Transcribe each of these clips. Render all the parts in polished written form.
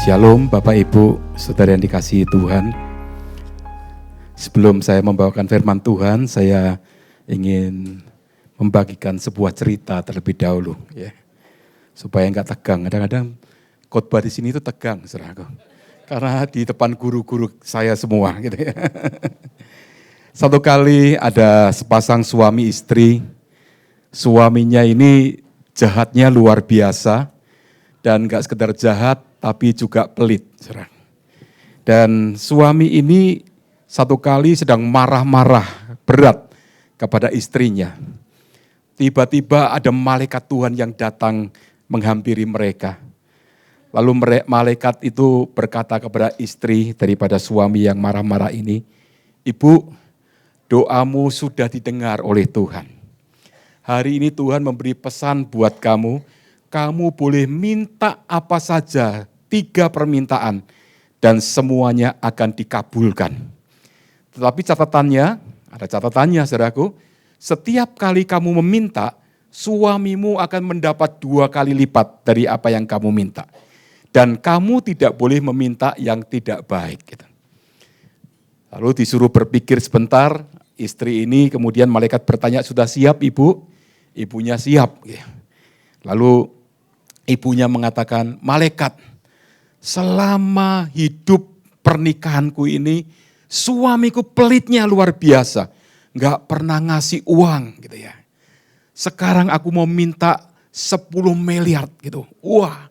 Shalom Bapak Ibu, Saudara yang dikasihi Tuhan. Sebelum saya membawakan firman Tuhan, saya ingin membagikan sebuah cerita terlebih dahulu, ya, supaya enggak tegang. Kadang-kadang khotbah di sini itu tegang, saudaraku, karena di depan guru-guru saya semua, gitu ya. Satu kali ada sepasang suami istri, suaminya ini jahatnya luar biasa, dan enggak sekedar jahat, tapi juga pelit. Dan suami ini satu kali sedang marah-marah berat kepada istrinya. Tiba-tiba ada malaikat Tuhan yang datang menghampiri mereka. Lalu malaikat itu berkata kepada istri daripada suami yang marah-marah ini, "Ibu, doamu sudah didengar oleh Tuhan. Hari ini Tuhan memberi pesan buat kamu, kamu boleh minta apa saja, 3 permintaan, dan semuanya akan dikabulkan. Tetapi ada catatannya saudaraku, setiap kali kamu meminta, suamimu akan mendapat 2 kali lipat dari apa yang kamu minta. Dan kamu tidak boleh meminta yang tidak baik." Gitu. Lalu disuruh berpikir sebentar, istri ini kemudian malaikat bertanya, "Sudah siap ibu?" Ibunya siap. Lalu ibunya mengatakan, "Malaikat, selama hidup pernikahanku ini, suamiku pelitnya luar biasa, nggak pernah ngasih uang gitu ya. Sekarang aku mau minta 10 miliar gitu." Wah,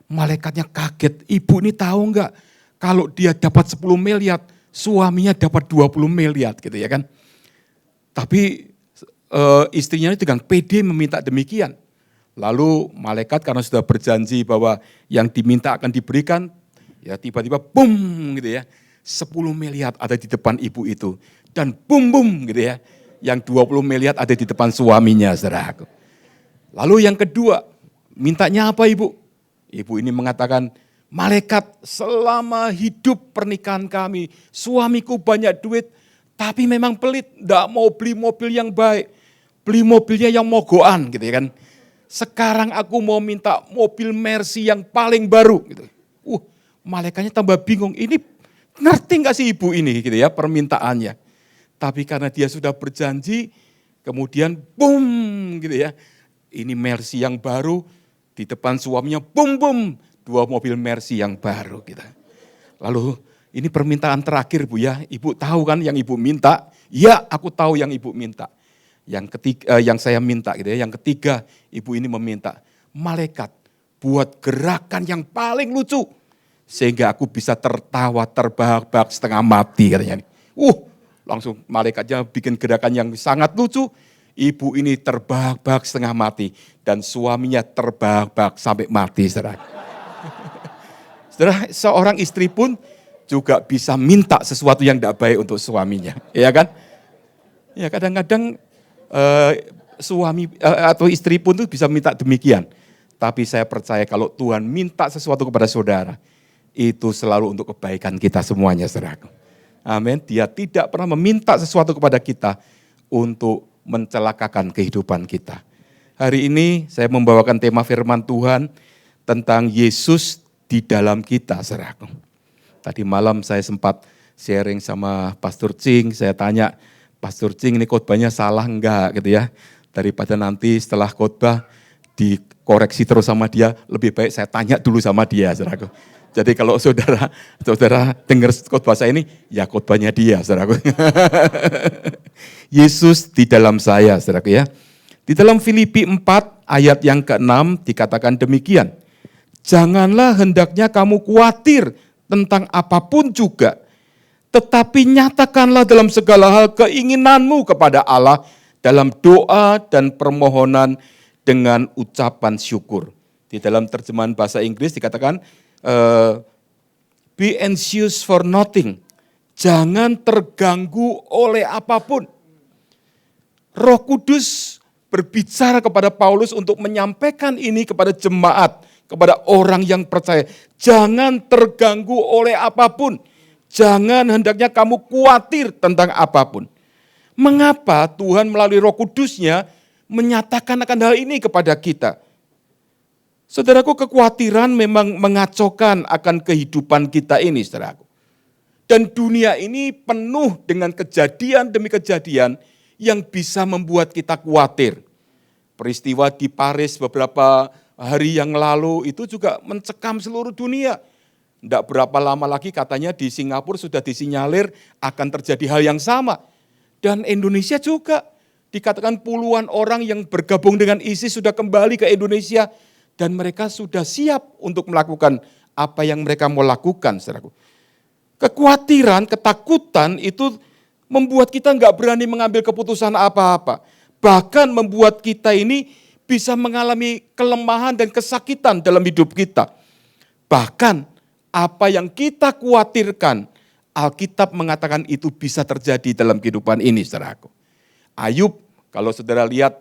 malaikatnya kaget. Ibu ini tahu nggak kalau dia dapat 10 miliar, suaminya dapat 20 miliar gitu ya kan. Tapi istrinya ini dengan pede meminta demikian. Lalu malaikat karena sudah berjanji bahwa yang diminta akan diberikan, ya tiba-tiba bum gitu ya, 10 miliar ada di depan ibu itu. Dan bum gitu ya, yang 20 miliar ada di depan suaminya, saudaraku. Lalu yang kedua, mintanya apa ibu? Ibu ini mengatakan, "Malaikat, selama hidup pernikahan kami, suamiku banyak duit, tapi memang pelit, enggak mau beli mobil yang baik, beli mobilnya yang mogokan gitu ya kan. Sekarang aku mau minta mobil Mercy yang paling baru." Gitu. Malaikatnya tambah bingung, ini ngerti gak sih ibu ini gitu ya permintaannya. Tapi karena dia sudah berjanji, kemudian bum gitu ya. Ini Mercy yang baru, di depan suaminya bum 2 mobil Mercy yang baru gitu. Lalu ini permintaan terakhir Bu ya, ibu tahu kan yang ibu minta? Ya, aku tahu yang ibu minta. Yang ketiga, yang saya minta gitu ya. Yang ketiga, ibu ini meminta, "Malaikat, buat gerakan yang paling lucu sehingga aku bisa tertawa terbahak-bahak setengah mati," katanya. Langsung malaikatnya bikin gerakan yang sangat lucu. Ibu ini terbahak-bahak setengah mati dan suaminya terbahak-bahak sampai mati, Saudara. Saudara, seorang istri pun juga bisa minta sesuatu yang tidak baik untuk suaminya, ya kan? Ya kadang-kadang suami atau istri pun tuh bisa minta demikian. Tapi saya percaya kalau Tuhan minta sesuatu kepada saudara, itu selalu untuk kebaikan kita semuanya, saudaraku. Amin. Dia tidak pernah meminta sesuatu kepada kita untuk mencelakakan kehidupan kita. Hari ini saya membawakan tema firman Tuhan tentang Yesus di dalam kita, saudaraku. Tadi malam saya sempat sharing sama Pastor Cing, saya tanya, "Pastor Cing, ini khotbahnya salah enggak?" gitu ya. Daripada nanti setelah khotbah dikoreksi terus sama dia, lebih baik saya tanya dulu sama dia, saudaraku. Jadi kalau saudara dengar khotbah saya ini, ya khotbahnya dia, saudaraku. Yesus di dalam saya, saudaraku ya. Di dalam Filipi 4 ayat yang ke-6 dikatakan demikian. "Janganlah hendaknya kamu khawatir tentang apapun juga, tetapi nyatakanlah dalam segala hal keinginanmu kepada Allah dalam doa dan permohonan dengan ucapan syukur." Di dalam terjemahan bahasa Inggris dikatakan, "Be anxious for nothing." Jangan terganggu oleh apapun. Roh Kudus berbicara kepada Paulus untuk menyampaikan ini kepada jemaat, kepada orang yang percaya. Jangan terganggu oleh apapun. Jangan hendaknya kamu khawatir tentang apapun. Mengapa Tuhan melalui Roh Kudusnya menyatakan akan hal ini kepada kita? Saudaraku, kekhawatiran memang mengacaukan akan kehidupan kita ini, saudaraku. Dan dunia ini penuh dengan kejadian demi kejadian yang bisa membuat kita khawatir. Peristiwa di Paris beberapa hari yang lalu itu juga mencekam seluruh dunia. Tidak berapa lama lagi katanya di Singapura sudah disinyalir akan terjadi hal yang sama. Dan Indonesia juga dikatakan puluhan orang yang bergabung dengan ISIS sudah kembali ke Indonesia. Dan mereka sudah siap untuk melakukan apa yang mereka mau lakukan, saudaraku. Kekhawatiran, ketakutan itu membuat kita nggak berani mengambil keputusan apa-apa. Bahkan membuat kita ini bisa mengalami kelemahan dan kesakitan dalam hidup kita. Bahkan apa yang kita khawatirkan, Alkitab mengatakan itu bisa terjadi dalam kehidupan ini, saudaraku. Ayub, kalau saudara lihat,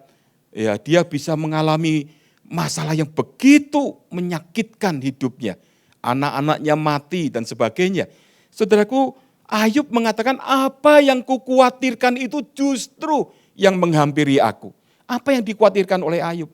ya dia bisa mengalami masalah yang begitu menyakitkan hidupnya. Anak-anaknya mati dan sebagainya. Saudaraku, Ayub mengatakan apa yang kukhawatirkan itu justru yang menghampiri aku. Apa yang dikhawatirkan oleh Ayub?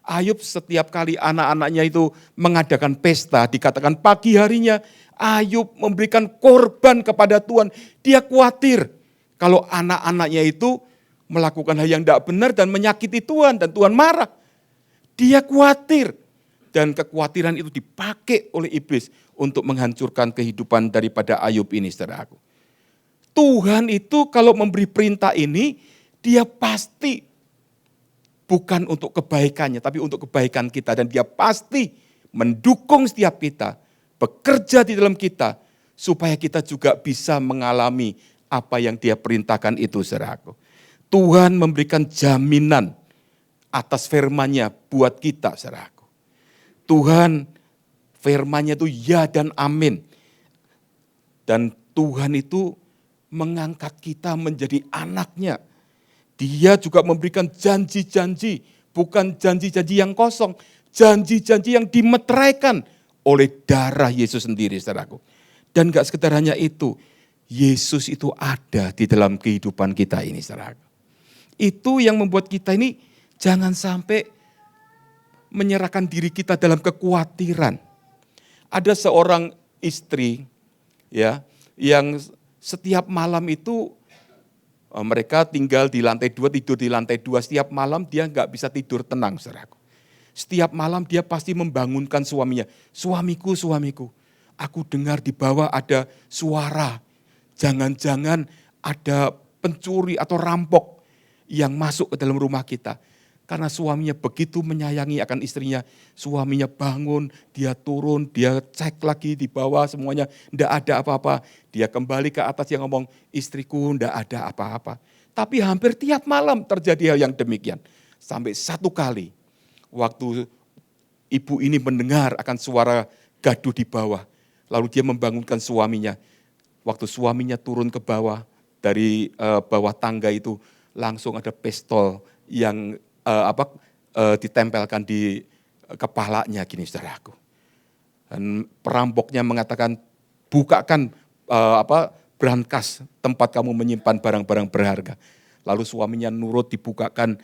Ayub setiap kali anak-anaknya itu mengadakan pesta, dikatakan pagi harinya Ayub memberikan korban kepada Tuhan. Dia khawatir kalau anak-anaknya itu melakukan hal yang tidak benar dan menyakiti Tuhan dan Tuhan marah. Dia khawatir dan kekhawatiran itu dipakai oleh iblis untuk menghancurkan kehidupan daripada Ayub ini, saudaraku. Tuhan itu kalau memberi perintah ini, dia pasti bukan untuk kebaikannya, tapi untuk kebaikan kita. Dan dia pasti mendukung setiap kita, bekerja di dalam kita, supaya kita juga bisa mengalami apa yang dia perintahkan itu, saudaraku. Tuhan memberikan jaminan atas firman-Nya buat kita, saudaraku. Tuhan firman-Nya itu ya dan amin. Dan Tuhan itu mengangkat kita menjadi anak-Nya. Dia juga memberikan janji-janji, bukan janji-janji yang kosong, janji-janji yang dimeteraikan oleh darah Yesus sendiri, saudaraku. Dan gak sekedar hanya itu, Yesus itu ada di dalam kehidupan kita ini, saudaraku. Itu yang membuat kita ini jangan sampai menyerahkan diri kita dalam kekhawatiran. Ada seorang istri ya yang setiap malam itu mereka tinggal di lantai 2, tidur di lantai 2. Setiap malam dia nggak bisa tidur tenang, saudaraku. Setiap malam dia pasti membangunkan suaminya. Suamiku, suamiku, aku dengar di bawah ada suara. Jangan-jangan ada pencuri atau rampok yang masuk ke dalam rumah kita. Karena suaminya begitu menyayangi akan istrinya, suaminya bangun, dia turun, dia cek lagi di bawah semuanya, enggak ada apa-apa. Dia kembali ke atas yang ngomong, istriku enggak ada apa-apa. Tapi hampir tiap malam terjadi hal yang demikian. Sampai satu kali, waktu ibu ini mendengar akan suara gaduh di bawah, lalu dia membangunkan suaminya. Waktu suaminya turun ke bawah, dari bawah tangga itu, langsung ada pistol yang ditempelkan di kepalanya gini, saudaraku. Dan perampoknya mengatakan, bukakan brankas tempat kamu menyimpan barang-barang berharga. Lalu suaminya nurut, dibukakan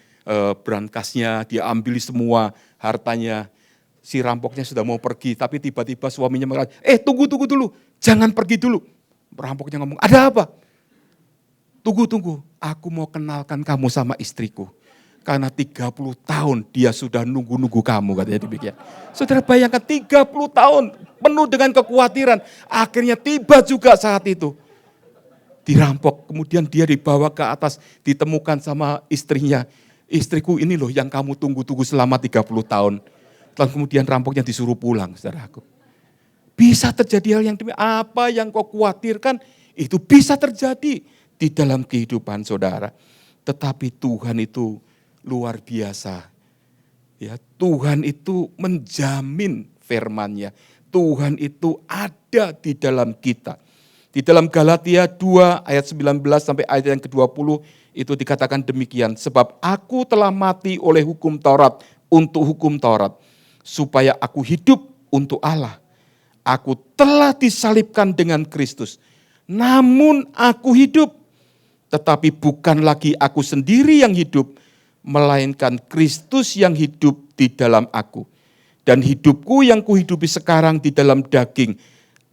brankasnya, dia ambil semua hartanya. Si rampoknya sudah mau pergi, tapi tiba-tiba suaminya mengatakan, tunggu dulu, jangan pergi dulu. Perampoknya ngomong, ada apa? Tunggu, aku mau kenalkan kamu sama istriku. Karena 30 tahun dia sudah nunggu-nunggu kamu, katanya demikian. Saudara bayangkan 30 tahun penuh dengan kekhawatiran. Akhirnya tiba juga saat itu. Dirampok, kemudian dia dibawa ke atas, ditemukan sama istrinya. Istriku ini loh yang kamu tunggu-tunggu selama 30 tahun. Lalu kemudian rampoknya disuruh pulang, saudaraku. Bisa terjadi hal yang demikian. Apa yang kau khawatirkan itu bisa terjadi di dalam kehidupan saudara. Tetapi Tuhan itu luar biasa. Ya, Tuhan itu menjamin firman-Nya. Tuhan itu ada di dalam kita. Di dalam Galatia 2 ayat 19 sampai ayat yang ke-20 itu dikatakan demikian. Sebab aku telah mati oleh hukum Taurat untuk hukum Taurat. Supaya aku hidup untuk Allah. Aku telah disalibkan dengan Kristus. Namun aku hidup. Tetapi bukan lagi aku sendiri yang hidup, melainkan Kristus yang hidup di dalam aku. Dan hidupku yang kuhidupi sekarang di dalam daging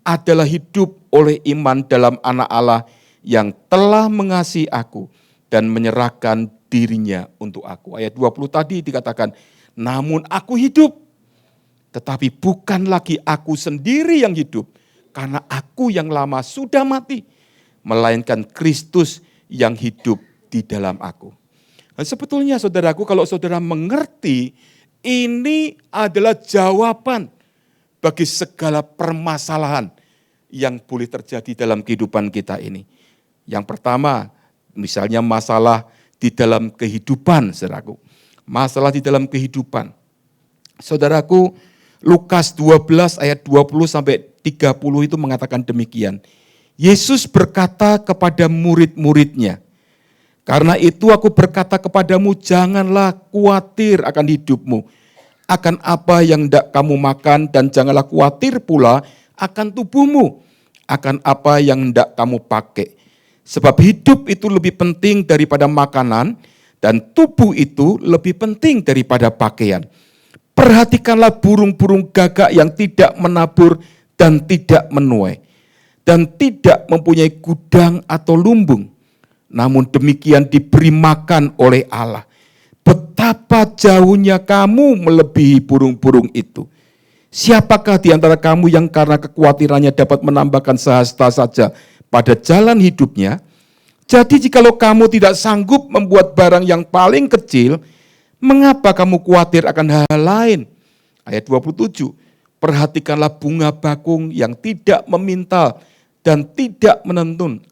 adalah hidup oleh iman dalam Anak Allah yang telah mengasihi aku dan menyerahkan dirinya untuk aku. Ayat 20 tadi dikatakan, namun aku hidup, tetapi bukan lagi aku sendiri yang hidup, karena aku yang lama sudah mati, melainkan Kristus yang hidup di dalam aku. Dan sebetulnya saudaraku, kalau saudara mengerti, ini adalah jawaban bagi segala permasalahan yang boleh terjadi dalam kehidupan kita ini. Yang pertama, misalnya masalah di dalam kehidupan, saudaraku. Masalah di dalam kehidupan. Saudaraku, Lukas 12 ayat 20 sampai 30 itu mengatakan demikian. Yesus berkata kepada murid-muridnya, karena itu aku berkata kepadamu, janganlah khawatir akan hidupmu, akan apa yang hendak kamu makan, dan janganlah khawatir pula akan tubuhmu, akan apa yang hendak kamu pakai. Sebab hidup itu lebih penting daripada makanan, dan tubuh itu lebih penting daripada pakaian. Perhatikanlah burung-burung gagak yang tidak menabur dan tidak menuai, dan tidak mempunyai gudang atau lumbung, namun demikian diberi makan oleh Allah. Betapa jauhnya kamu melebihi burung-burung itu. Siapakah di antara kamu yang karena kekhawatirannya dapat menambahkan sehasta saja pada jalan hidupnya? Jadi jikalau kamu tidak sanggup membuat barang yang paling kecil, mengapa kamu khawatir akan hal lain? Ayat 27, perhatikanlah bunga bakung yang tidak memintal dan tidak menentun.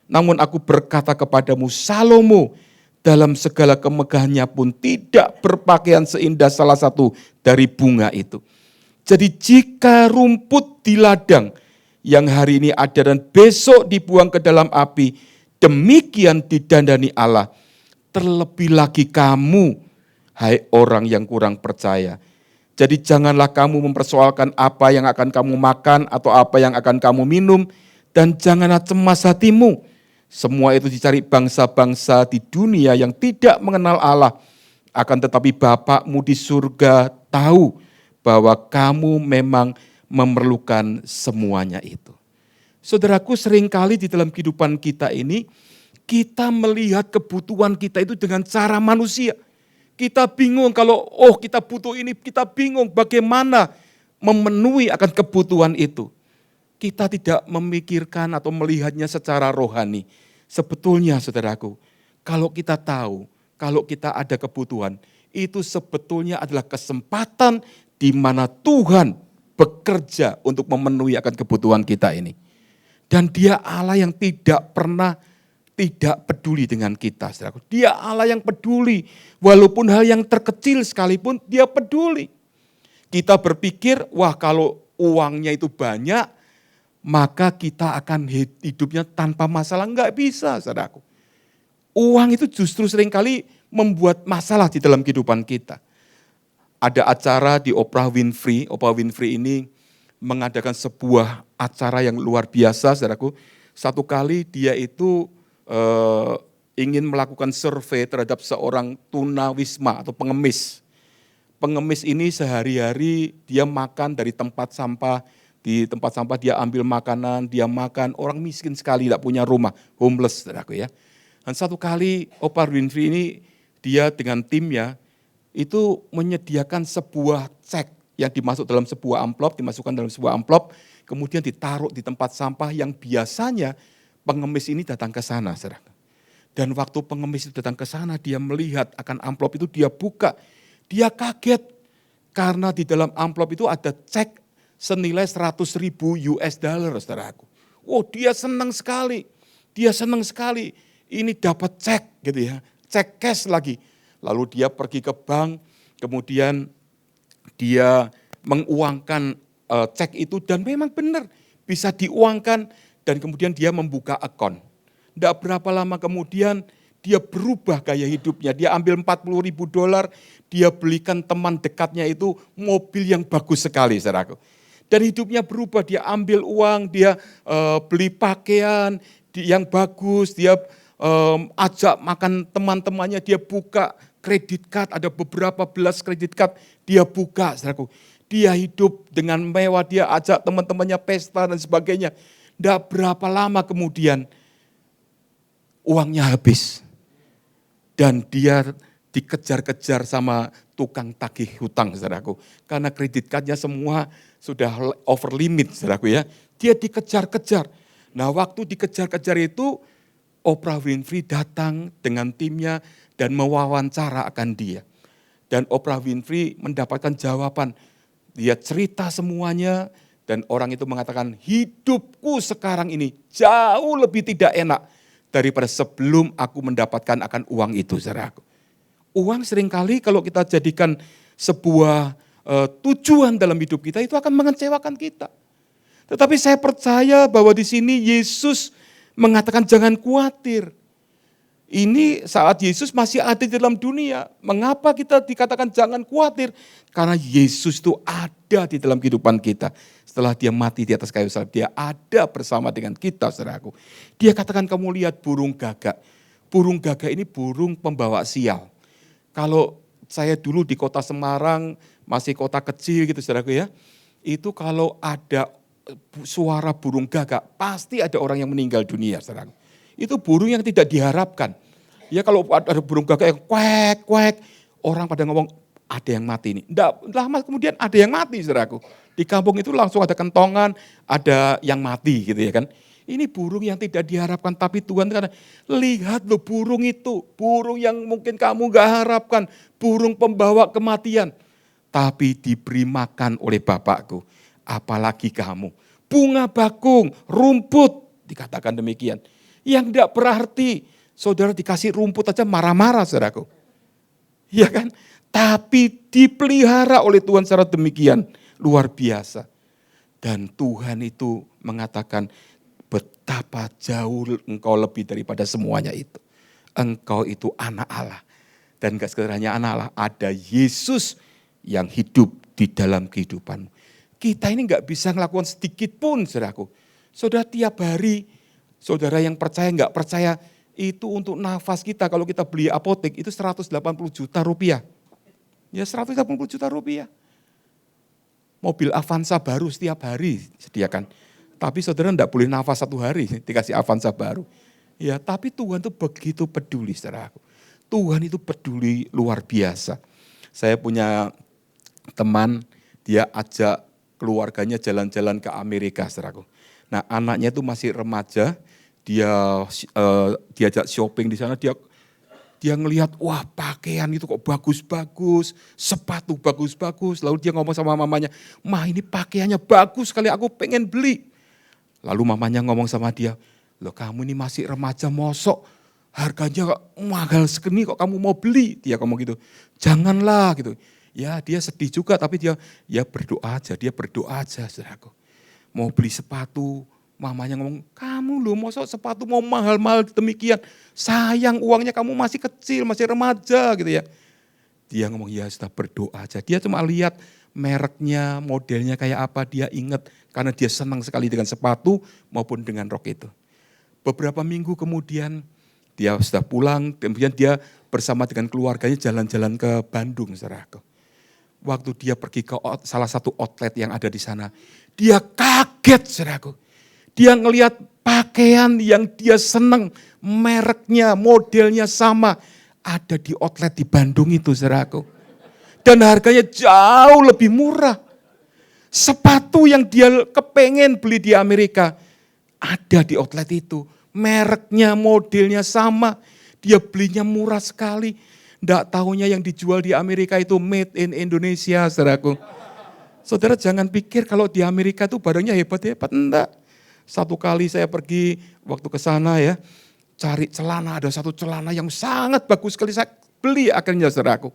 Namun aku berkata kepadamu, Salomo dalam segala kemegahannya pun tidak berpakaian seindah salah satu dari bunga itu. Jadi jika rumput di ladang yang hari ini ada dan besok dibuang ke dalam api, demikian didandani Allah. Terlebih lagi kamu, hai orang yang kurang percaya. Jadi janganlah kamu mempersoalkan apa yang akan kamu makan atau apa yang akan kamu minum, dan janganlah cemas hatimu. Semua itu dicari bangsa-bangsa di dunia yang tidak mengenal Allah. Akan tetapi Bapakmu di surga tahu bahwa kamu memang memerlukan semuanya itu. Saudaraku, seringkali di dalam kehidupan kita ini, kita melihat kebutuhan kita itu dengan cara manusia. Kita bingung kalau, kita butuh ini, kita bingung bagaimana memenuhi akan kebutuhan itu. Kita tidak memikirkan atau melihatnya secara rohani. Sebetulnya saudaraku, kalau kita tahu, kalau kita ada kebutuhan, itu sebetulnya adalah kesempatan di mana Tuhan bekerja untuk memenuhi akan kebutuhan kita ini. Dan Dia Allah yang tidak pernah tidak peduli dengan kita, saudaraku. Dia Allah yang peduli, walaupun hal yang terkecil sekalipun Dia peduli. Kita berpikir, kalau uangnya itu banyak, maka kita akan hidupnya tanpa masalah. Enggak bisa, saudaraku. Uang itu justru seringkali membuat masalah di dalam kehidupan kita. Ada acara di Oprah Winfrey. Oprah Winfrey ini mengadakan sebuah acara yang luar biasa, saudaraku. Satu kali dia itu ingin melakukan survei terhadap seorang tunawisma atau pengemis. Pengemis ini sehari-hari dia makan dari tempat sampah. Di tempat sampah dia ambil makanan, dia makan, orang miskin sekali, tidak punya rumah, homeless, saudaraku ya. Dan satu kali Oprah Winfrey ini, dia dengan timnya, itu menyediakan sebuah cek yang dimasukkan dalam sebuah amplop, kemudian ditaruh di tempat sampah yang biasanya pengemis ini datang ke sana, saudaraku. Dan waktu pengemis itu datang ke sana, dia melihat akan amplop itu, dia buka, dia kaget, karena di dalam amplop itu ada cek senilai 100.000 US dollar, saudaraku. Dia senang sekali. Ini dapat cek gitu ya, cek cash lagi. Lalu dia pergi ke bank, kemudian dia menguangkan cek itu dan memang benar bisa diuangkan dan kemudian dia membuka akun. Tidak berapa lama kemudian dia berubah gaya hidupnya. Dia ambil 40.000 dolar, dia belikan teman dekatnya itu mobil yang bagus sekali, saudaraku. Dan hidupnya berubah, dia ambil uang, dia beli pakaian yang bagus, dia ajak makan teman-temannya, dia buka kredit card, ada beberapa belas kredit card, dia buka, saudaraku. Dia hidup dengan mewah, dia ajak teman-temannya pesta dan sebagainya. Tidak berapa lama kemudian uangnya habis. Dan dia dikejar-kejar sama tukang tagih hutang, saudaraku. Karena kredit cardnya semua sudah over limit, saudaraku ya. Dia dikejar-kejar. Nah waktu dikejar-kejar itu, Oprah Winfrey datang dengan timnya dan mewawancara akan dia. Dan Oprah Winfrey mendapatkan jawaban. Dia cerita semuanya dan orang itu mengatakan, hidupku sekarang ini jauh lebih tidak enak daripada sebelum aku mendapatkan akan uang itu, saudaraku. Uang seringkali kalau kita jadikan sebuah tujuan dalam hidup kita, itu akan mengecewakan kita. Tetapi saya percaya bahwa di sini Yesus mengatakan jangan khawatir. Ini saat Yesus masih ada di dalam dunia. Mengapa kita dikatakan jangan khawatir? Karena Yesus itu ada di dalam kehidupan kita. Setelah dia mati di atas kayu salib, dia ada bersama dengan kita, saudaraku. Dia katakan kamu lihat burung gagak. Burung gagak ini burung pembawa sial. Kalau saya dulu di kota Semarang, masih kota kecil gitu, saudaraku ya. Itu kalau ada suara burung gagak, pasti ada orang yang meninggal dunia, saudaraku. Itu burung yang tidak diharapkan. Ya kalau ada burung gagak yang kuek, kuek, orang pada ngomong ada yang mati ini. Nggak lama kemudian ada yang mati, saudaraku. Di kampung itu langsung ada kentongan, ada yang mati gitu ya kan. Ini burung yang tidak diharapkan, tapi Tuhan kata, lihat loh burung itu, burung yang mungkin kamu gak harapkan, burung pembawa kematian. Tapi diberi makan oleh Bapakku, apalagi kamu. Bunga bakung, rumput, dikatakan demikian. Yang tidak berarti, saudara dikasih rumput aja marah-marah, saudaraku. Iya kan? Tapi dipelihara oleh Tuhan secara demikian, luar biasa. Dan Tuhan itu mengatakan, betapa jauh engkau lebih daripada semuanya itu. Engkau itu anak Allah. Dan gak sekedar anak Allah, ada Yesus yang hidup di dalam kehidupanmu. Kita ini gak bisa melakukan sedikit pun, saudaraku. Saudara tiap hari, saudara yang percaya gak percaya, itu untuk nafas kita, kalau kita beli apotek, itu 180 juta rupiah. Ya 180 juta rupiah. Mobil Avanza baru setiap hari sediakan. Tapi saudara enggak boleh nafas satu hari, dikasih Avanza baru. Ya, tapi Tuhan itu begitu peduli, saudaraku. Tuhan itu peduli luar biasa. Saya punya teman, dia ajak keluarganya jalan-jalan ke Amerika, saudaraku. Nah, anaknya itu masih remaja, dia diajak shopping di sana, dia ngelihat, wah pakaian itu kok bagus-bagus, sepatu bagus-bagus. Lalu dia ngomong sama mamanya, "Mah, ini pakaiannya bagus sekali, aku pengen beli." Lalu mamanya ngomong sama dia, "Loh kamu ini masih remaja, mosok harganya kok mahal segini kok kamu mau beli?" Dia ngomong gitu. "Janganlah," gitu. Ya dia sedih juga, tapi dia berdoa aja, saudaraku. Mau beli sepatu, mamanya ngomong, "Kamu loh mosok sepatu mau mahal-mahal demikian, sayang uangnya, kamu masih kecil, masih remaja," gitu ya. Dia ngomong, "Ya sudah berdoa aja." Dia cuma lihat mereknya, modelnya kayak apa, dia ingat karena dia senang sekali dengan sepatu maupun dengan rok itu. Beberapa minggu kemudian dia sudah pulang, kemudian dia bersama dengan keluarganya jalan-jalan ke Bandung, saudaraku. Waktu dia pergi ke salah satu outlet yang ada di sana, dia kaget, saudaraku. Dia ngelihat pakaian yang dia senang, mereknya, modelnya sama, ada di outlet di Bandung itu, saudaraku. Dan harganya jauh lebih murah. Sepatu yang dia kepengen beli di Amerika, ada di outlet itu. Mereknya, modelnya sama, dia belinya murah sekali. Nggak tahunya yang dijual di Amerika itu made in Indonesia, saudaraku. Saudara jangan pikir kalau di Amerika itu barangnya hebat-hebat, enggak. Satu kali saya pergi waktu ke sana ya, cari celana, ada satu celana yang sangat bagus sekali, saya beli akhirnya, saudaraku.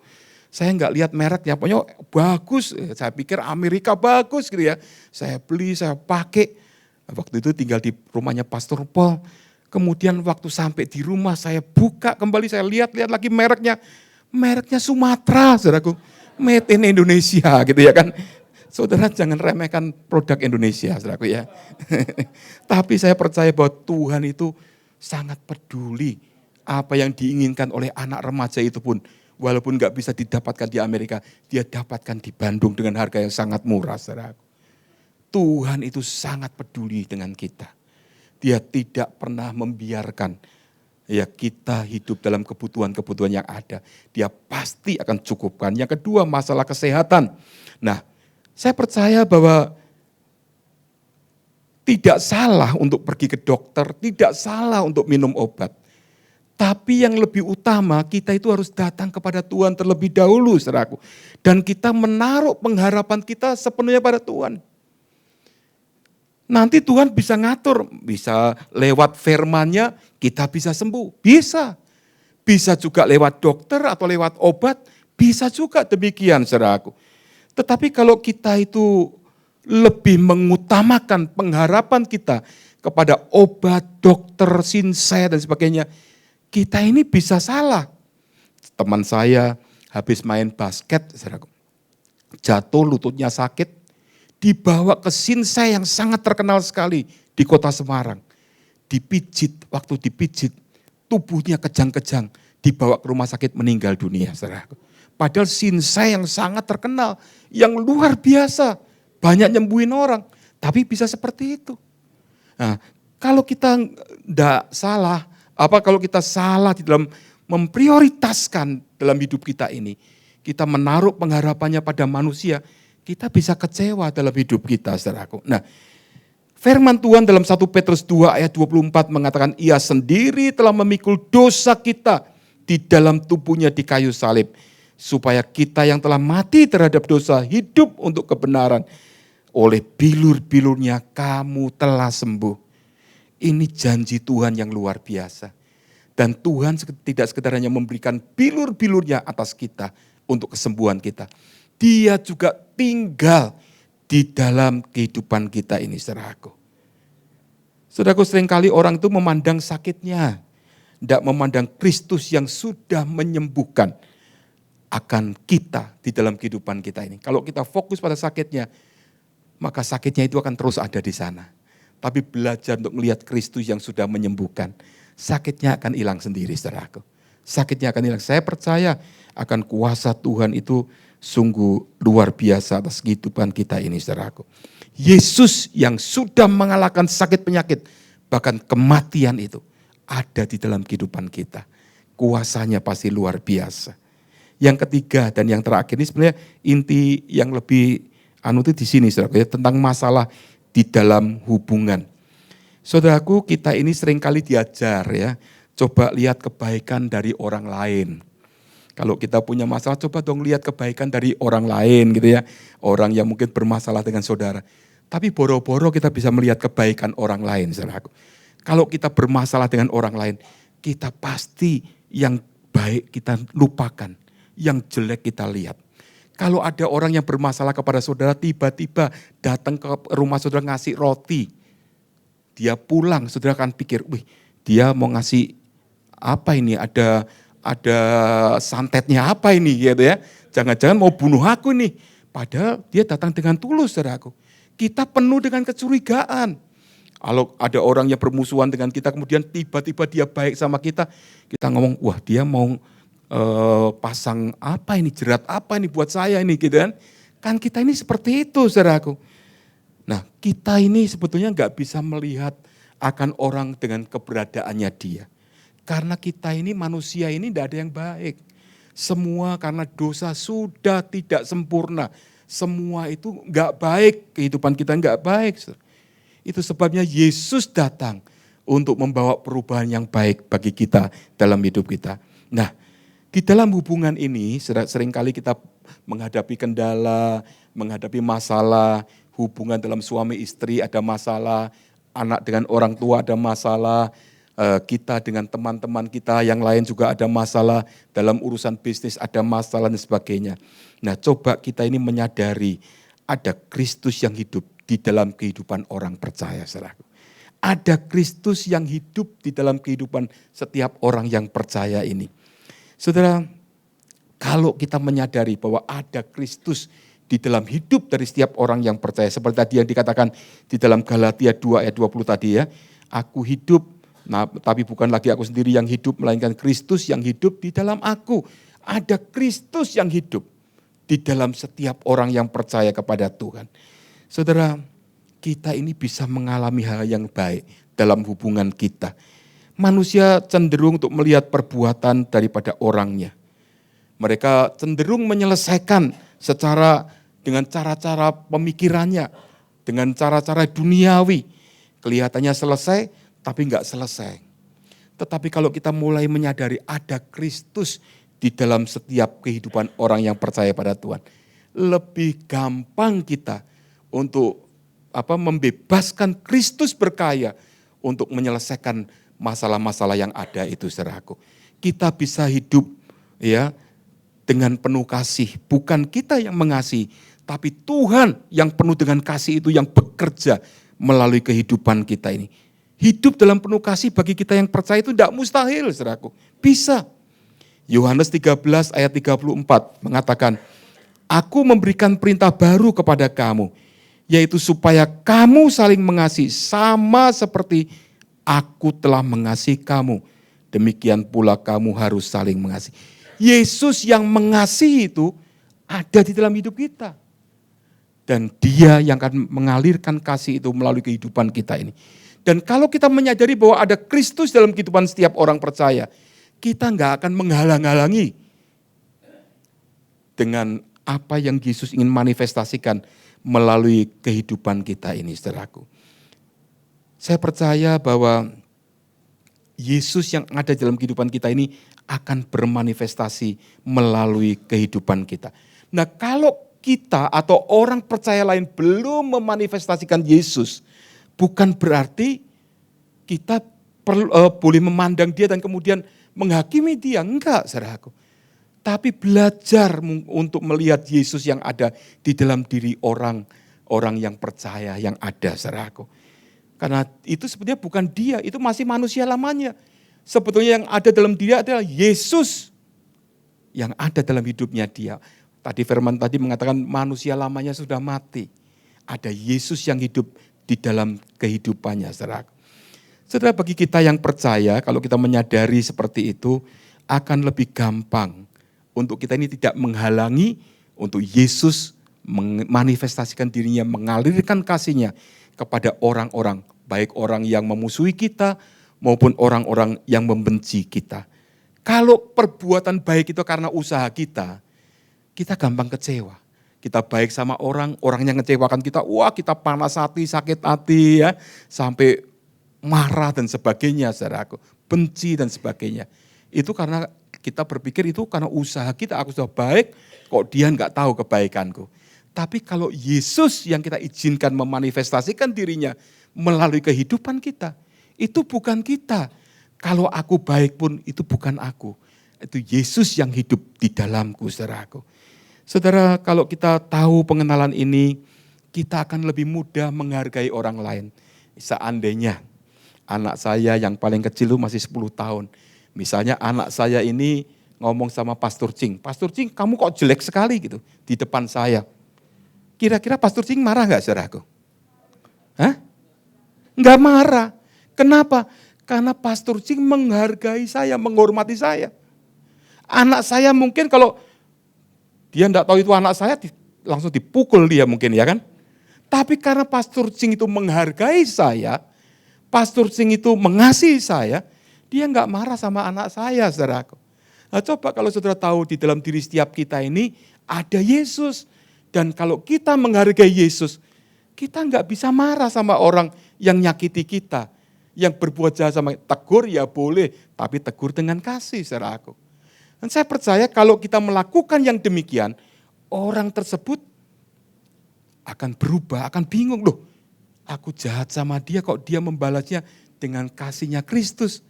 Saya enggak lihat mereknya, pokoknya bagus, saya pikir Amerika bagus gitu ya. Saya beli, saya pakai, waktu itu tinggal di rumahnya Pastor Paul. Kemudian waktu sampai di rumah saya buka kembali, saya lihat-lihat lagi mereknya. Mereknya Sumatera, saudaraku. Made in Indonesia gitu ya kan. Saudara jangan remehkan produk Indonesia, saudaraku ya. Tapi saya percaya bahwa Tuhan itu sangat peduli. Apa yang diinginkan oleh anak remaja itu pun Walaupun nggak bisa didapatkan di Amerika, dia dapatkan di Bandung dengan harga yang sangat murah, saudaraku. Tuhan itu sangat peduli dengan kita. Dia tidak pernah membiarkan ya kita hidup dalam kebutuhan-kebutuhan yang ada. Dia pasti akan cukupkan. Yang kedua, masalah kesehatan. Nah, saya percaya bahwa tidak salah untuk pergi ke dokter, tidak salah untuk minum obat. Tapi yang lebih utama, kita itu harus datang kepada Tuhan terlebih dahulu, saudaraku. Dan kita menaruh pengharapan kita sepenuhnya pada Tuhan. Nanti Tuhan bisa ngatur, bisa lewat firman-Nya kita bisa sembuh, bisa. Bisa juga lewat dokter atau lewat obat, bisa juga demikian, saudaraku. Tetapi kalau kita itu lebih mengutamakan pengharapan kita kepada obat, dokter, sinsai dan sebagainya, kita ini bisa salah. Teman saya habis main basket, saudaraku, jatuh lututnya sakit, dibawa ke sinsai yang sangat terkenal sekali di kota Semarang. Dipijit, waktu dipijit, tubuhnya kejang-kejang, dibawa ke rumah sakit meninggal dunia, saudaraku. Padahal sinsai yang sangat terkenal, yang luar biasa, banyak nyembuhin orang, tapi bisa seperti itu. Nah, kalau kita tidak salah, kalau kita salah di dalam memprioritaskan dalam hidup kita ini, kita menaruh pengharapannya pada manusia, kita bisa kecewa dalam hidup kita, saudaraku. Nah, firman Tuhan dalam 1 Petrus 2 ayat 24 mengatakan, Ia sendiri telah memikul dosa kita di dalam tubuhnya di kayu salib, supaya kita yang telah mati terhadap dosa hidup untuk kebenaran. Oleh bilur-bilurnya kamu telah sembuh. Ini janji Tuhan yang luar biasa. Dan Tuhan tidak sekedar hanya memberikan bilur-bilurnya atas kita untuk kesembuhan kita. Dia juga tinggal di dalam kehidupan kita ini, saudaraku. Saudaraku, seringkali orang itu memandang sakitnya, tidak memandang Kristus yang sudah menyembuhkan akan kita di dalam kehidupan kita ini. Kalau kita fokus pada sakitnya, maka sakitnya itu akan terus ada di sana. Tapi belajar untuk melihat Kristus yang sudah menyembuhkan, sakitnya akan hilang sendiri, saudaraku. Sakitnya akan hilang. Saya percaya akan kuasa Tuhan itu sungguh luar biasa atas kehidupan kita ini, saudaraku. Yesus yang sudah mengalahkan sakit penyakit, bahkan kematian itu ada di dalam kehidupan kita. Kuasanya pasti luar biasa. Yang ketiga dan yang terakhir ini sebenarnya inti yang lebih itu di sini, saudaraku, ya, tentang masalah di dalam hubungan. Saudaraku, kita ini seringkali diajar ya, coba lihat kebaikan dari orang lain. Kalau kita punya masalah, coba dong lihat kebaikan dari orang lain gitu ya. Orang yang mungkin bermasalah dengan saudara. Tapi boro-boro kita bisa melihat kebaikan orang lain, saudaraku. Kalau kita bermasalah dengan orang lain, kita pasti yang baik kita lupakan, yang jelek kita lihat. Kalau ada orang yang bermasalah kepada saudara, tiba-tiba datang ke rumah saudara ngasih roti. Dia pulang, saudara akan pikir, wih dia mau ngasih apa ini, ada santetnya apa ini gitu ya. Jangan-jangan mau bunuh aku nih. Padahal dia datang dengan tulus, saudaraku. Kita penuh dengan kecurigaan. Kalau ada orang yang bermusuhan dengan kita, kemudian tiba-tiba dia baik sama kita ngomong, wah dia mau pasang apa ini, jerat apa ini buat saya ini gitu kan. Kan kita ini seperti itu, saudaraku. Nah, kita ini sebetulnya nggak bisa melihat akan orang dengan keberadaannya dia. Karena kita ini manusia ini tidak ada yang baik. Semua karena dosa sudah tidak sempurna. Semua itu nggak baik, kehidupan kita nggak baik. Itu sebabnya Yesus datang untuk membawa perubahan yang baik bagi kita dalam hidup kita. Nah, di dalam hubungan ini seringkali kita menghadapi kendala, menghadapi masalah, hubungan dalam suami istri ada masalah, anak dengan orang tua ada masalah, kita dengan teman-teman kita yang lain juga ada masalah, dalam urusan bisnis ada masalah dan sebagainya. Nah, coba kita ini menyadari ada Kristus yang hidup di dalam kehidupan orang percaya, saudaraku. Ada Kristus yang hidup di dalam kehidupan setiap orang yang percaya ini. Saudara, kalau kita menyadari bahwa ada Kristus di dalam hidup dari setiap orang yang percaya, seperti tadi yang dikatakan di dalam Galatia 2 ayat 20 tadi ya, aku hidup, nah, tapi bukan lagi aku sendiri yang hidup, melainkan Kristus yang hidup di dalam aku. Ada Kristus yang hidup di dalam setiap orang yang percaya kepada Tuhan. Saudara, kita ini bisa mengalami hal yang baik dalam hubungan kita. Manusia cenderung untuk melihat perbuatan daripada orangnya. Mereka cenderung menyelesaikan dengan cara-cara pemikirannya, dengan cara-cara duniawi. Kelihatannya selesai, tapi enggak selesai. Tetapi kalau kita mulai menyadari ada Kristus di dalam setiap kehidupan orang yang percaya pada Tuhan, lebih gampang kita untuk membebaskan Kristus berkaya untuk menyelesaikan masalah-masalah yang ada itu, saudaraku. Kita bisa hidup ya dengan penuh kasih, bukan kita yang mengasihi, tapi Tuhan yang penuh dengan kasih itu yang bekerja melalui kehidupan kita ini. Hidup dalam penuh kasih bagi kita yang percaya itu tidak mustahil, saudaraku. Bisa. Yohanes 13 ayat 34 mengatakan, aku memberikan perintah baru kepada kamu, yaitu supaya kamu saling mengasihi sama seperti aku telah mengasihi kamu. Demikian pula kamu harus saling mengasihi. Yesus yang mengasihi itu ada di dalam hidup kita. Dan dia yang akan mengalirkan kasih itu melalui kehidupan kita ini. Dan kalau kita menyadari bahwa ada Kristus dalam kehidupan setiap orang percaya, kita nggak akan menghalang-halangi dengan apa yang Yesus ingin manifestasikan melalui kehidupan kita ini, saudaraku. Saya percaya bahwa Yesus yang ada dalam kehidupan kita ini akan bermanifestasi melalui kehidupan kita. Nah, kalau kita atau orang percaya lain belum memanifestasikan Yesus, bukan berarti kita boleh memandang dia dan kemudian menghakimi dia, enggak, saudaraku. Tapi belajar untuk melihat Yesus yang ada di dalam diri orang yang percaya yang ada, saudaraku. Karena itu sebenarnya bukan dia, itu masih manusia lamanya. Sebetulnya yang ada dalam dia adalah Yesus yang ada dalam hidupnya dia. Tadi firman tadi mengatakan manusia lamanya sudah mati. Ada Yesus yang hidup di dalam kehidupannya, saudaraku. Saudara, bagi kita yang percaya, kalau kita menyadari seperti itu, akan lebih gampang untuk kita ini tidak menghalangi untuk Yesus memanifestasikan dirinya, mengalirkan kasihnya kepada orang-orang, baik orang yang memusuhi kita maupun orang-orang yang membenci kita. Kalau perbuatan baik itu karena usaha kita gampang kecewa. Kita baik sama orang yang ngecewakan kita, wah kita panas hati, sakit hati ya, sampai marah dan sebagainya, saudaraku, benci dan sebagainya. Itu karena kita berpikir itu karena usaha kita, aku sudah baik, kok dia enggak tahu kebaikanku. Tapi kalau Yesus yang kita izinkan memanifestasikan dirinya melalui kehidupan kita, itu bukan kita. Kalau aku baik pun itu bukan aku. Itu Yesus yang hidup di dalamku, saudaraku. Saudara, kalau kita tahu pengenalan ini, kita akan lebih mudah menghargai orang lain. Seandainya anak saya yang paling kecil itu masih 10 tahun. Misalnya anak saya ini ngomong sama Pastor Cing, Pastor Cing kamu kok jelek sekali gitu di depan saya. Kira-kira Pastor Cing marah gak, saudaraku? Hah? Enggak marah. Kenapa? Karena Pastor Cing menghargai saya, menghormati saya. Anak saya mungkin kalau dia enggak tahu itu anak saya, langsung dipukul dia mungkin ya kan. Tapi karena Pastor Cing itu menghargai saya, Pastor Cing itu mengasihi saya, dia enggak marah sama anak saya, saudaraku. Nah, coba kalau saudara tahu di dalam diri setiap kita ini ada Yesus. Dan kalau kita menghargai Yesus, kita enggak bisa marah sama orang yang nyakiti kita. Yang berbuat jahat sama kita. Tegur ya boleh, tapi tegur dengan kasih, saudaraku. Dan saya percaya kalau kita melakukan yang demikian, orang tersebut akan berubah, akan bingung. Loh, aku jahat sama dia kok dia membalasnya dengan kasihnya Kristus.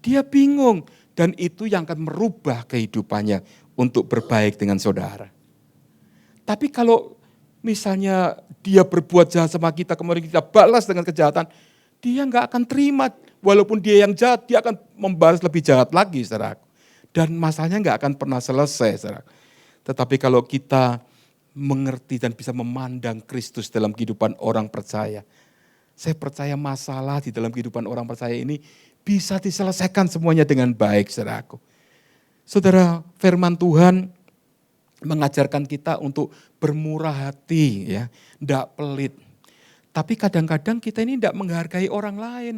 Dia bingung dan itu yang akan merubah kehidupannya untuk berbaik dengan saudara. Tapi kalau misalnya dia berbuat jahat sama kita, kemudian kita balas dengan kejahatan, dia nggak akan terima. Walaupun dia yang jahat, dia akan membalas lebih jahat lagi, saudaraku. Dan masalahnya nggak akan pernah selesai, saudaraku. Tetapi kalau kita mengerti dan bisa memandang Kristus dalam kehidupan orang percaya, saya percaya masalah di dalam kehidupan orang percaya ini bisa diselesaikan semuanya dengan baik, saudaraku. Saudara, firman Tuhan mengajarkan kita untuk bermurah hati, ya, tidak pelit. Tapi kadang-kadang kita ini tidak menghargai orang lain.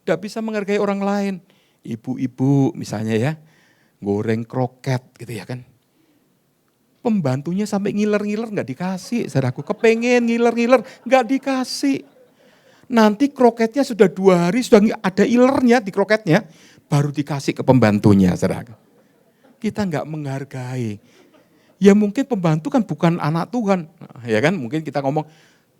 Tidak bisa menghargai orang lain. Ibu-ibu misalnya ya, goreng kroket gitu ya kan. Pembantunya sampai ngiler-ngiler nggak dikasih. Saudaraku, kepengen ngiler-ngiler nggak dikasih. Nanti kroketnya sudah 2 hari, sudah ada ilernya di kroketnya, baru dikasih ke pembantunya. Saudaraku. Kita nggak menghargai. Ya mungkin pembantu kan bukan anak Tuhan. Ya kan, mungkin kita ngomong,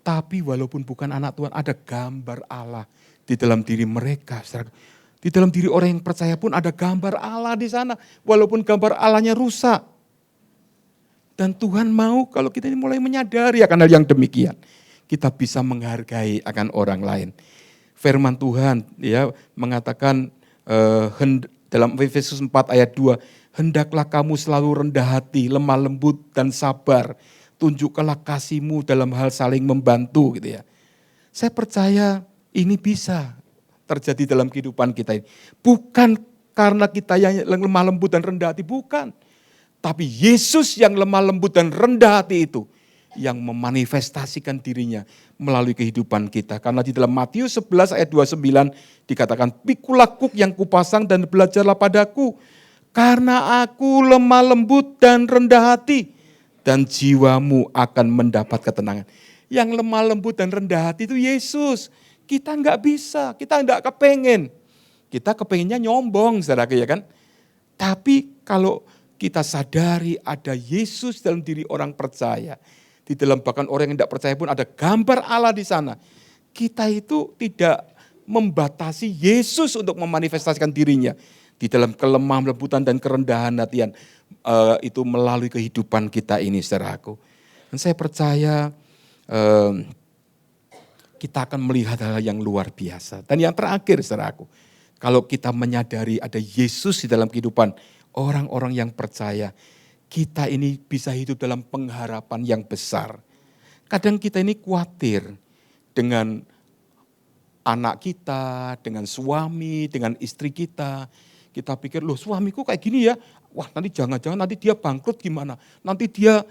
tapi walaupun bukan anak Tuhan, ada gambar Allah di dalam diri mereka. Saudaraku. Di dalam diri orang yang percaya pun ada gambar Allah di sana. Walaupun gambar Allahnya rusak. Dan Tuhan mau kalau kita ini mulai menyadari akan hal yang demikian. Kita bisa menghargai akan orang lain. Firman Tuhan ya mengatakan dalam Efesus 4 ayat 2. Hendaklah kamu selalu rendah hati, lemah lembut dan sabar. Tunjukkanlah kasih-Mu dalam hal saling membantu gitu ya. Saya percaya ini bisa terjadi dalam kehidupan kita ini. Bukan karena kita yang lemah lembut dan rendah hati, bukan. Tapi Yesus yang lemah lembut dan rendah hati itu yang memanifestasikan dirinya melalui kehidupan kita. Karena di dalam Matius 11 ayat 29 dikatakan, pikulah kuk yang kupasang dan belajarlah padaku. Karena aku lemah lembut dan rendah hati dan jiwamu akan mendapat ketenangan. Yang lemah lembut dan rendah hati itu Yesus. Kita enggak bisa, kita enggak kepengen. Kita kepengennya nyombong, saudara ya kan. Tapi kalau kita sadari ada Yesus dalam diri orang percaya. Di dalam bahkan orang yang tidak percaya pun ada gambar Allah di sana. Kita itu tidak membatasi Yesus untuk memanifestasikan dirinya. Di dalam kelemah lembutan dan kerendahan hatian. Itu melalui kehidupan kita ini saudaraku. Dan saya percaya kita akan melihat hal yang luar biasa. Dan yang terakhir saudaraku. Kalau kita menyadari ada Yesus di dalam kehidupan orang-orang yang percaya, kita ini bisa hidup dalam pengharapan yang besar. Kadang kita ini khawatir dengan anak kita, dengan suami, dengan istri kita. Kita pikir, loh suamiku kayak gini ya, wah nanti jangan-jangan nanti dia bangkrut gimana, nanti dia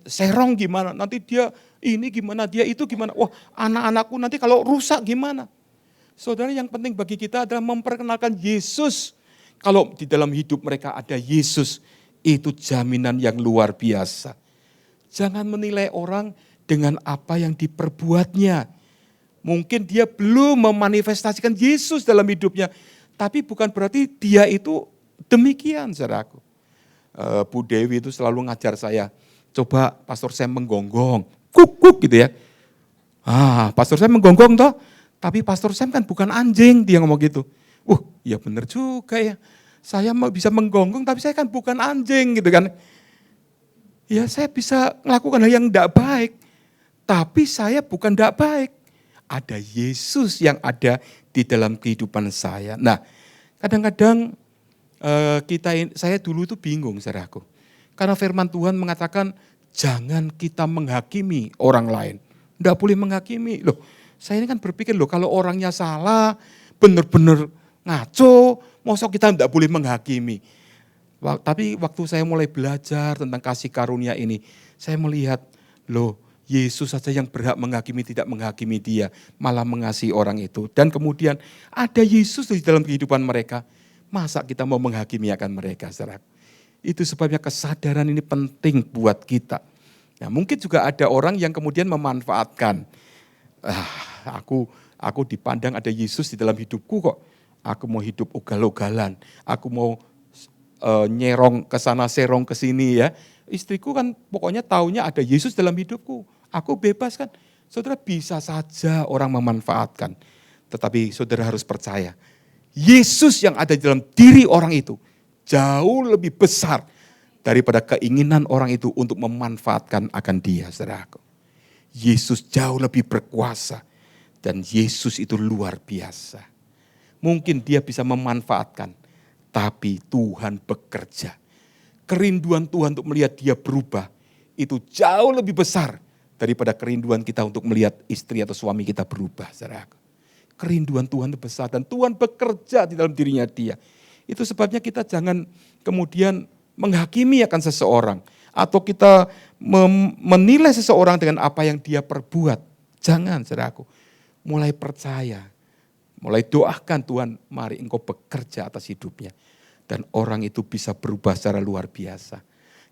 serong gimana, nanti dia ini gimana, dia itu gimana, wah anak-anakku nanti kalau rusak gimana. Saudara, yang penting bagi kita adalah memperkenalkan Yesus. Kalau di dalam hidup mereka ada Yesus, itu jaminan yang luar biasa. Jangan menilai orang dengan apa yang diperbuatnya. Mungkin dia belum memanifestasikan Yesus dalam hidupnya, tapi bukan berarti dia itu demikian, saudaraku. Bu Dewi itu selalu ngajar saya, coba Pastor Sam menggonggong, kuk gitu ya. Pastor Sam menggonggong toh, tapi Pastor Sam kan bukan anjing, dia ngomong gitu. Ya benar juga ya. Saya bisa menggonggong tapi saya kan bukan anjing gitu kan. Ya saya bisa melakukan hal yang tidak baik. Tapi saya bukan tidak baik. Ada Yesus yang ada di dalam kehidupan saya. Nah kadang-kadang saya dulu itu bingung saudaraku. Karena firman Tuhan mengatakan jangan kita menghakimi orang lain. Tidak boleh menghakimi. Loh saya ini kan berpikir kalau orangnya salah benar-benar ngaco, masa kita tidak boleh menghakimi. Tapi waktu saya mulai belajar tentang kasih karunia ini, saya melihat, Yesus saja yang berhak menghakimi, tidak menghakimi dia, malah mengasihi orang itu. Dan kemudian ada Yesus di dalam kehidupan mereka, masa kita mau menghakimi akan mereka, saudara? Itu sebabnya kesadaran ini penting buat kita. Nah, mungkin juga ada orang yang kemudian memanfaatkan, aku dipandang ada Yesus di dalam hidupku kok. Aku mau hidup ugal-ugalan, aku mau nyerong ke sana, serong ke sini ya. Istriku kan pokoknya taunya ada Yesus dalam hidupku, aku bebas kan. Saudara, bisa saja orang memanfaatkan, tetapi saudara harus percaya, Yesus yang ada di dalam diri orang itu jauh lebih besar daripada keinginan orang itu untuk memanfaatkan akan dia, saudaraku. Yesus jauh lebih berkuasa dan Yesus itu luar biasa. Mungkin dia bisa memanfaatkan, tapi Tuhan bekerja. Kerinduan Tuhan untuk melihat dia berubah, itu jauh lebih besar daripada kerinduan kita untuk melihat istri atau suami kita berubah. Saudara. Kerinduan Tuhan itu besar dan Tuhan bekerja di dalam dirinya dia. Itu sebabnya kita jangan kemudian menghakimi akan seseorang. Atau kita menilai seseorang dengan apa yang dia perbuat. Jangan, saudaraku. Mulai percaya. Mulai doakan Tuhan, mari engkau bekerja atas hidupnya. Dan orang itu bisa berubah secara luar biasa.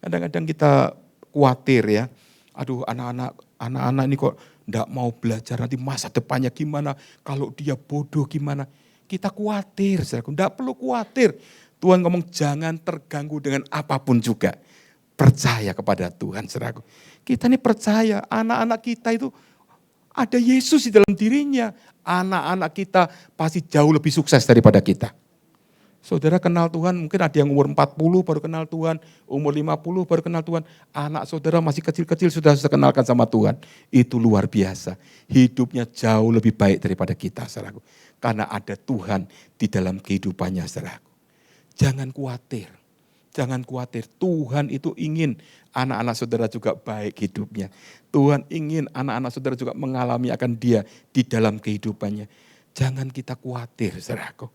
Kadang-kadang kita khawatir ya. Aduh, anak-anak ini kok enggak mau belajar, nanti masa depannya gimana, kalau dia bodoh gimana. Kita khawatir, saudaraku. Enggak perlu khawatir. Tuhan ngomong jangan terganggu dengan apapun juga. Percaya kepada Tuhan, saudaraku. Kita ini percaya, anak-anak kita itu ada Yesus di dalam dirinya. Anak-anak kita pasti jauh lebih sukses daripada kita. Saudara kenal Tuhan, mungkin ada yang umur 40 baru kenal Tuhan, umur 50 baru kenal Tuhan. Anak saudara masih kecil-kecil sudah kenalkan sama Tuhan. Itu luar biasa. Hidupnya jauh lebih baik daripada kita, saudaraku. Karena ada Tuhan di dalam kehidupannya, saudaraku. Jangan khawatir. Jangan khawatir, Tuhan itu ingin anak-anak saudara juga baik hidupnya. Tuhan ingin anak-anak saudara juga mengalami akan dia di dalam kehidupannya. Jangan kita khawatir, saudaraku.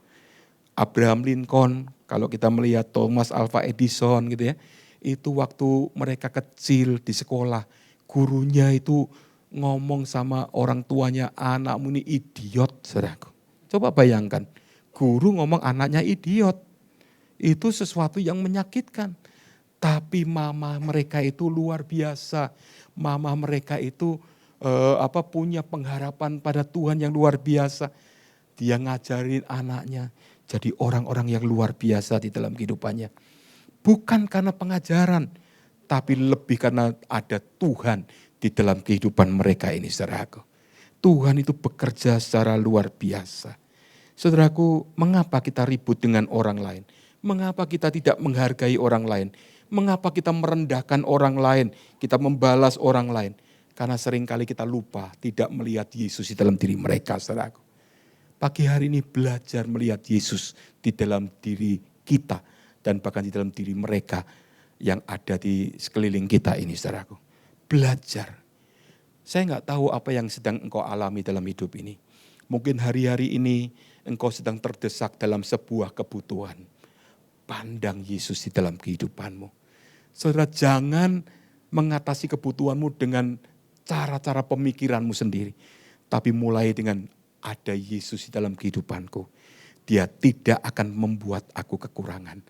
Abraham Lincoln, kalau kita melihat Thomas Alva Edison gitu ya, itu waktu mereka kecil di sekolah, gurunya itu ngomong sama orang tuanya, anakmu ini idiot, saudaraku. Coba bayangkan, guru ngomong anaknya idiot. Itu sesuatu yang menyakitkan. Tapi mama mereka itu luar biasa. Mama mereka itu punya pengharapan pada Tuhan yang luar biasa. Dia ngajarin anaknya jadi orang-orang yang luar biasa di dalam kehidupannya. Bukan karena pengajaran, tapi lebih karena ada Tuhan di dalam kehidupan mereka ini, saudaraku. Tuhan itu bekerja secara luar biasa. Saudaraku, mengapa kita ribut dengan orang lain? Mengapa kita tidak menghargai orang lain? Mengapa kita merendahkan orang lain? Kita membalas orang lain? Karena seringkali kita lupa tidak melihat Yesus di dalam diri mereka, saudaraku. Pagi hari ini belajar melihat Yesus di dalam diri kita dan bahkan di dalam diri mereka yang ada di sekeliling kita ini, saudaraku. Belajar. Saya enggak tahu apa yang sedang engkau alami dalam hidup ini. Mungkin hari-hari ini engkau sedang terdesak dalam sebuah kebutuhan. Pandang Yesus di dalam kehidupanmu. Saudara, jangan mengatasi kebutuhanmu dengan cara-cara pemikiranmu sendiri. Tapi mulai dengan ada Yesus di dalam kehidupanku. Dia tidak akan membuat aku kekurangan.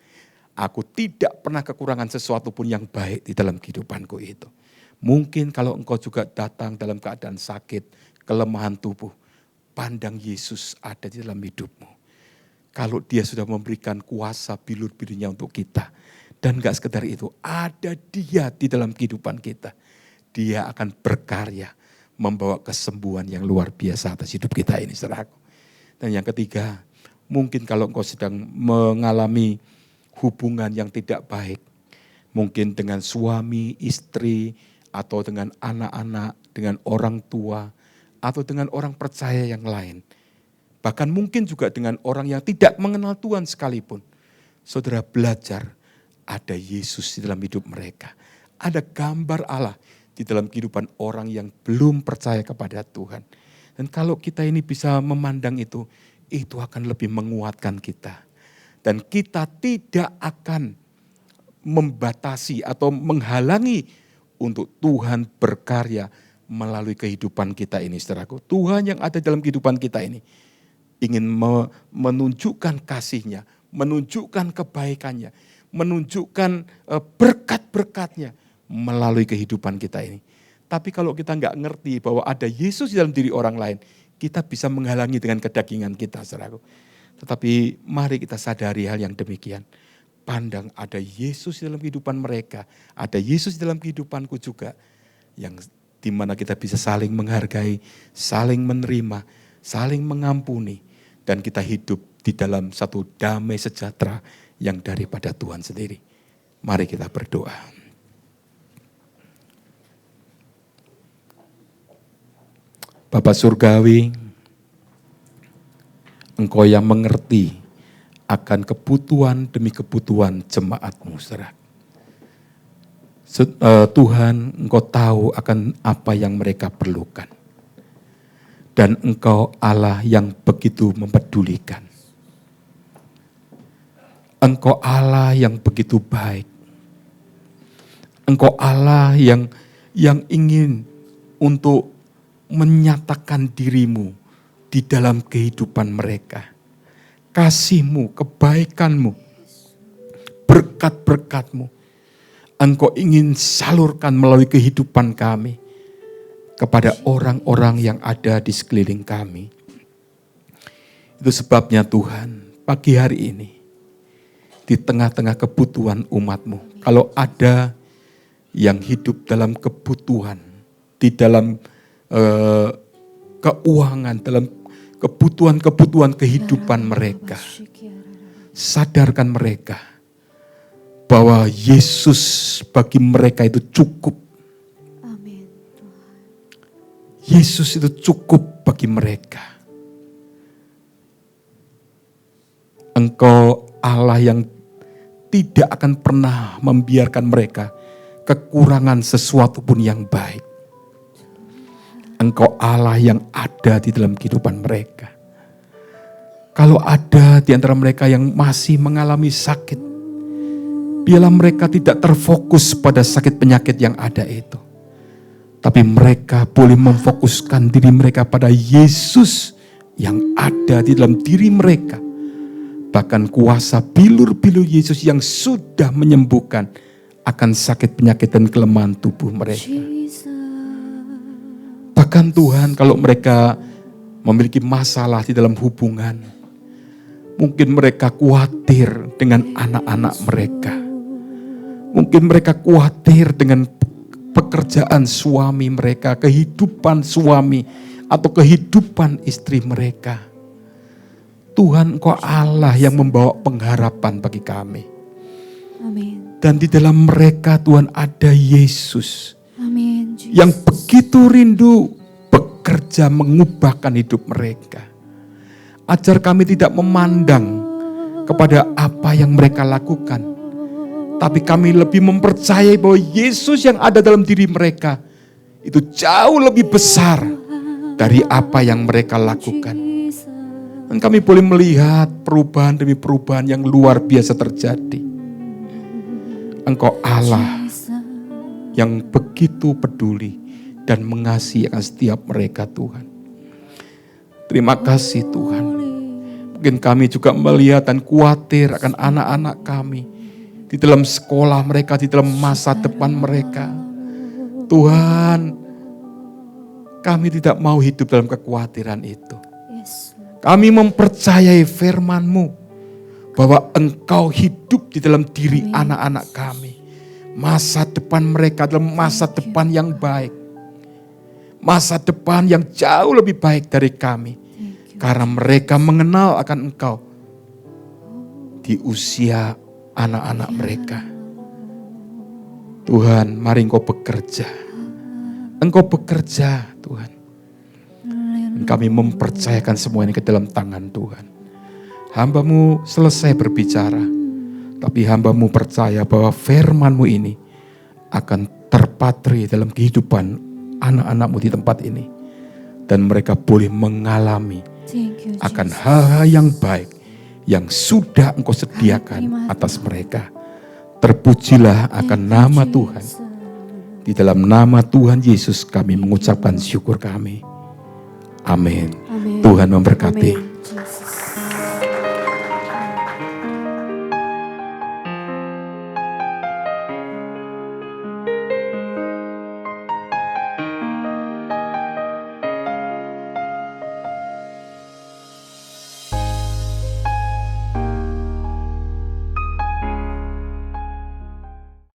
Aku tidak pernah kekurangan sesuatu pun yang baik di dalam kehidupanku itu. Mungkin kalau engkau juga datang dalam keadaan sakit, kelemahan tubuh, pandang Yesus ada di dalam hidupmu. Kalau dia sudah memberikan kuasa bilur-bilurnya untuk kita. Dan gak sekedar itu, ada dia di dalam kehidupan kita. Dia akan berkarya, membawa kesembuhan yang luar biasa atas hidup kita ini, saudaraku. Dan yang ketiga, mungkin kalau engkau sedang mengalami hubungan yang tidak baik, mungkin dengan suami, istri, atau dengan anak-anak, dengan orang tua, atau dengan orang percaya yang lain. Bahkan mungkin juga dengan orang yang tidak mengenal Tuhan sekalipun. Saudara belajar, ada Yesus di dalam hidup mereka. Ada gambar Allah di dalam kehidupan orang yang belum percaya kepada Tuhan. Dan kalau kita ini bisa memandang itu akan lebih menguatkan kita. Dan kita tidak akan membatasi atau menghalangi untuk Tuhan berkarya melalui kehidupan kita ini, saudaraku. Tuhan yang ada dalam kehidupan kita ini ingin menunjukkan kasih-Nya, menunjukkan kebaikannya, menunjukkan berkat-berkat-Nya melalui kehidupan kita ini. Tapi kalau kita nggak ngerti bahwa ada Yesus di dalam diri orang lain, kita bisa menghalangi dengan kedagingan kita, saudaraku. Tetapi mari kita sadari hal yang demikian. Pandang ada Yesus di dalam kehidupan mereka, ada Yesus di dalam kehidupanku juga, yang dimana kita bisa saling menghargai, saling menerima, saling mengampuni, dan kita hidup di dalam satu damai sejahtera yang daripada Tuhan sendiri. Mari kita berdoa. Bapa Surgawi, Engkau yang mengerti akan kebutuhan demi kebutuhan jemaat-Mu, saudara. Tuhan, Engkau tahu akan apa yang mereka perlukan. Dan Engkau Allah yang begitu mempedulikan. Engkau Allah yang begitu baik. Engkau Allah yang ingin untuk menyatakan dirimu di dalam kehidupan mereka. Kasih-Mu, kebaikan-Mu, berkat-berkat-Mu. Engkau ingin salurkan melalui kehidupan kami kepada orang-orang yang ada di sekeliling kami. Itu sebabnya Tuhan, pagi hari ini, di tengah-tengah kebutuhan umat-Mu, kalau ada yang hidup dalam kebutuhan, di dalam keuangan, dalam kebutuhan-kebutuhan kehidupan mereka, sadarkan mereka bahwa Yesus bagi mereka itu cukup. Amin. Yesus itu cukup bagi mereka. Engkau Allah yang tidak akan pernah membiarkan mereka kekurangan sesuatu pun yang baik. Engkau Allah yang ada di dalam kehidupan mereka. Kalau ada di antara mereka yang masih mengalami sakit, biarlah mereka tidak terfokus pada sakit penyakit yang ada itu. Tapi mereka boleh memfokuskan diri mereka pada Yesus yang ada di dalam diri mereka. Bahkan kuasa bilur-bilur Yesus yang sudah menyembuhkan akan sakit penyakit dan kelemahan tubuh mereka. Bahkan Tuhan, kalau mereka memiliki masalah di dalam hubungan, mungkin mereka khawatir dengan anak-anak mereka. Mungkin mereka khawatir dengan pekerjaan suami mereka, kehidupan suami atau kehidupan istri mereka. Tuhan, Engkau Allah yang membawa pengharapan bagi kami. Amin. Dan di dalam mereka Tuhan ada Yesus. Amin. Yang begitu rindu bekerja mengubahkan hidup mereka. Ajar kami tidak memandang kepada apa yang mereka lakukan. Tapi kami lebih mempercayai bahwa Yesus yang ada dalam diri mereka itu jauh lebih besar dari apa yang mereka lakukan. Dan kami boleh melihat perubahan demi perubahan yang luar biasa terjadi. Engkau Allah yang begitu peduli dan mengasihi akan setiap mereka Tuhan. Terima kasih Tuhan. Mungkin kami juga melihat dan khawatir akan anak-anak kami. Di dalam sekolah mereka, di dalam masa depan mereka. Tuhan, kami tidak mau hidup dalam kekhawatiran itu. Kami mempercayai firman-Mu bahwa Engkau hidup di dalam diri anak-anak kami. Masa depan mereka adalah masa depan yang baik. Masa depan yang jauh lebih baik dari kami. Karena mereka mengenal akan Engkau di usia anak-anak mereka. Tuhan, mari Engkau bekerja. Engkau bekerja, Tuhan. Dan kami mempercayakan semua ini ke dalam tangan Tuhan. Hamba-Mu selesai berbicara, tapi hamba-Mu percaya bahwa firman-Mu ini akan terpatri dalam kehidupan anak-anak-Mu di tempat ini. Dan mereka boleh mengalami akan hal-hal yang baik yang sudah Engkau sediakan atas mereka. Terpujilah akan nama Tuhan. Di dalam nama Tuhan Yesus kami mengucapkan syukur kami. Amin. Tuhan memberkati. Amin.